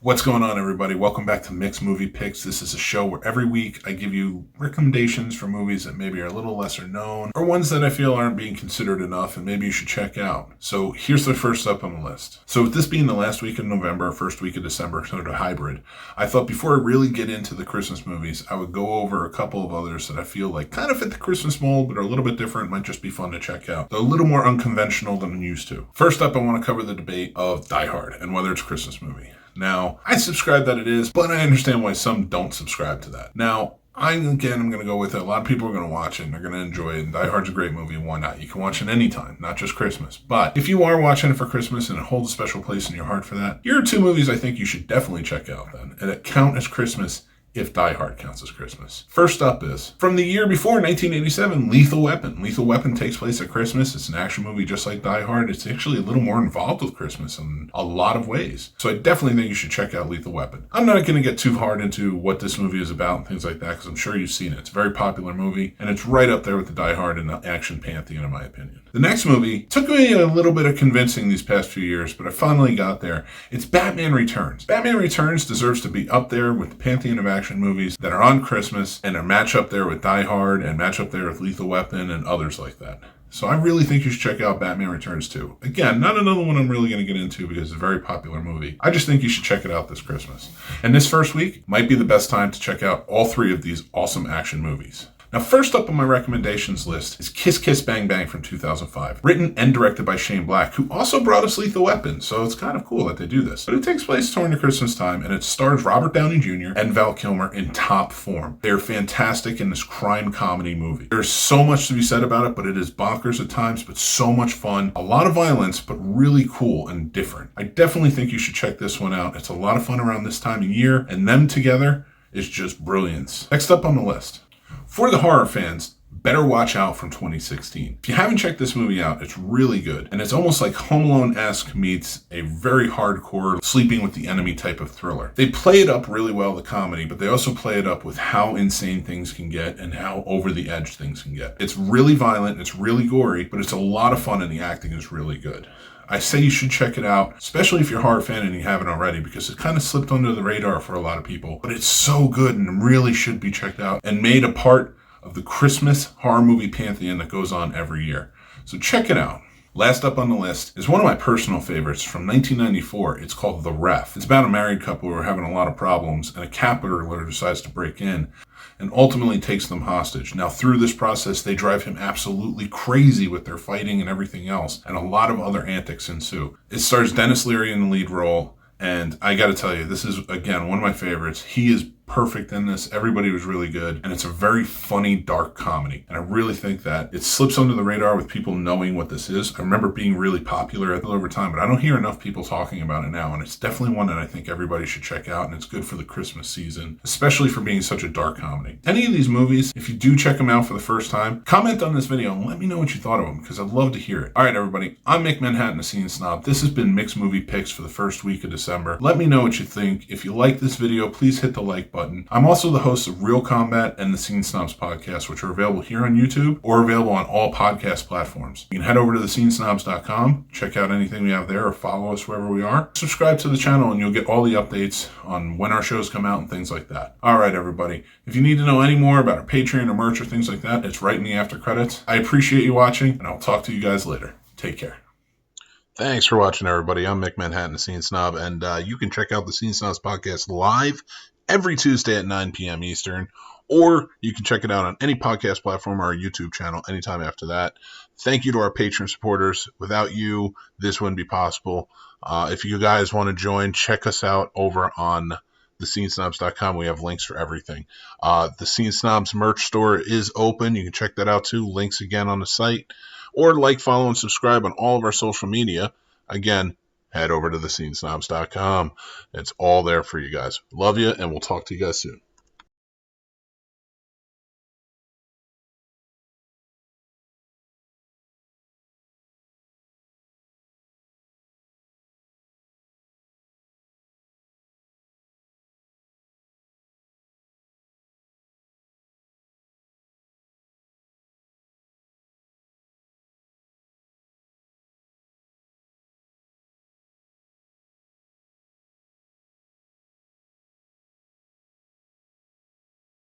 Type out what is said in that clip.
What's going on, everybody? Welcome back to Mixed Movie Picks. This is a show where every week I give you recommendations for movies that maybe are a little lesser known or ones that I feel aren't being considered enough and maybe you should check out. So here's the first up on the list. So with this being the last week of November, first week of December, sort of hybrid, I thought before I really get into the Christmas movies, I would go over a couple of others that I feel like kind of fit the Christmas mold but are a little bit different, might just be fun to check out. They're a little more unconventional than I'm used to. First up, I want to cover the debate of Die Hard and whether it's a Christmas movie. Now, I subscribe that it is, but I understand why some don't subscribe to that. Now, I'm going to go with it. A lot of people are going to watch it and they're going to enjoy it. And Die Hard's a great movie. Why not? You can watch it anytime, not just Christmas. But if you are watching it for Christmas and it holds a special place in your heart for that, here are two movies I think you should definitely check out then. And that count as Christmas if Die Hard counts as Christmas. First up is, from the year before, 1987, Lethal Weapon. Lethal Weapon takes place at Christmas. It's an action movie just like Die Hard. It's actually a little more involved with Christmas in a lot of ways. So I definitely think you should check out Lethal Weapon. I'm not going to get too hard into what this movie is about and things like that because I'm sure you've seen it. It's a very popular movie and it's right up there with the Die Hard and the action pantheon in my opinion. The next movie took me a little bit of convincing these past few years, but I finally got there. It's Batman Returns. Batman Returns deserves to be up there with the pantheon of action movies that are on Christmas and are match up there with Die Hard and match up there with Lethal Weapon and others like that. So I really think you should check out Batman Returns too. Again, not another one I'm really going to get into because it's a very popular movie. I just think you should check it out this Christmas. And this first week might be the best time to check out all three of these awesome action movies. Now, first up on my recommendations list is Kiss Kiss Bang Bang from 2005, written and directed by Shane Black, who also brought us Lethal Weapon, so it's kind of cool that they do this. But it takes place during the Christmas time, and it stars Robert Downey Jr. and Val Kilmer in top form. They're fantastic in this crime comedy movie. There's so much to be said about it, but it is bonkers at times, but so much fun. A lot of violence, but really cool and different. I definitely think you should check this one out. It's a lot of fun around this time of year, and them together is just brilliance. Next up on the list, for the horror fans, Better Watch Out from 2016. If you haven't checked this movie out, it's really good. And it's almost like Home Alone-esque meets a very hardcore sleeping with the enemy type of thriller. They play it up really well, the comedy, but they also play it up with how insane things can get and how over the edge things can get. It's really violent, it's really gory, but it's a lot of fun and the acting is really good. I say you should check it out, especially if you're a horror fan and you haven't already, because it kind of slipped under the radar for a lot of people. But it's so good and really should be checked out and made a part of the Christmas horror movie pantheon that goes on every year. So check it out. Last up on the list is one of my personal favorites from 1994. It's called The Ref. It's about a married couple who are having a lot of problems and a cat burglar decides to break in and ultimately takes them hostage. Now, through this process, they drive him absolutely crazy with their fighting and everything else, and a lot of other antics ensue. It stars Dennis Leary in the lead role, and I gotta tell you, this is, again, one of my favorites. He is perfect in this. Everybody was really good, and it's a very funny, dark comedy. And I really think that it slips under the radar with people knowing what this is. I remember being really popular over time, but I don't hear enough people talking about it now, and it's definitely one that I think everybody should check out, and it's good for the Christmas season, especially for being such a dark comedy. Any of these movies, if you do check them out for the first time, comment on this video and let me know what you thought of them, because I'd love to hear it. All right, everybody, I'm Mick Manhattan, the Scene Snob. This has been Mixed Movie Picks for the first week of December. Let me know what you think. If you like this video, please hit the like button. I'm also the host of Real Combat and the Scene Snobs podcast, which are available here on YouTube or available on all podcast platforms. You can head over to thescenesnobs.com, check out anything we have there, or follow us wherever we are. Subscribe to the channel and you'll get all the updates on when our shows come out and things like that. All right, everybody. If you need to know any more about our Patreon or merch or things like that, it's right in the after credits. I appreciate you watching, and I'll talk to you guys later. Take care. Thanks for watching, everybody. I'm Mick Manhattan, the Scene Snob, and you can check out the Scene Snobs podcast live every Tuesday at 9 p.m. Eastern, or you can check it out on any podcast platform or our YouTube channel anytime after that. Thank you to our Patreon supporters. Without you, this wouldn't be possible. If you guys want to join, check us out over on thescenesnobs.com. We have links for everything. The Scene Snobs merch store is open. You can check that out too. Links again on the site. Or like, follow, and subscribe on all of our social media. Again, head over to thescenesnobs.com. It's all there for you guys. Love you, and we'll talk to you guys soon.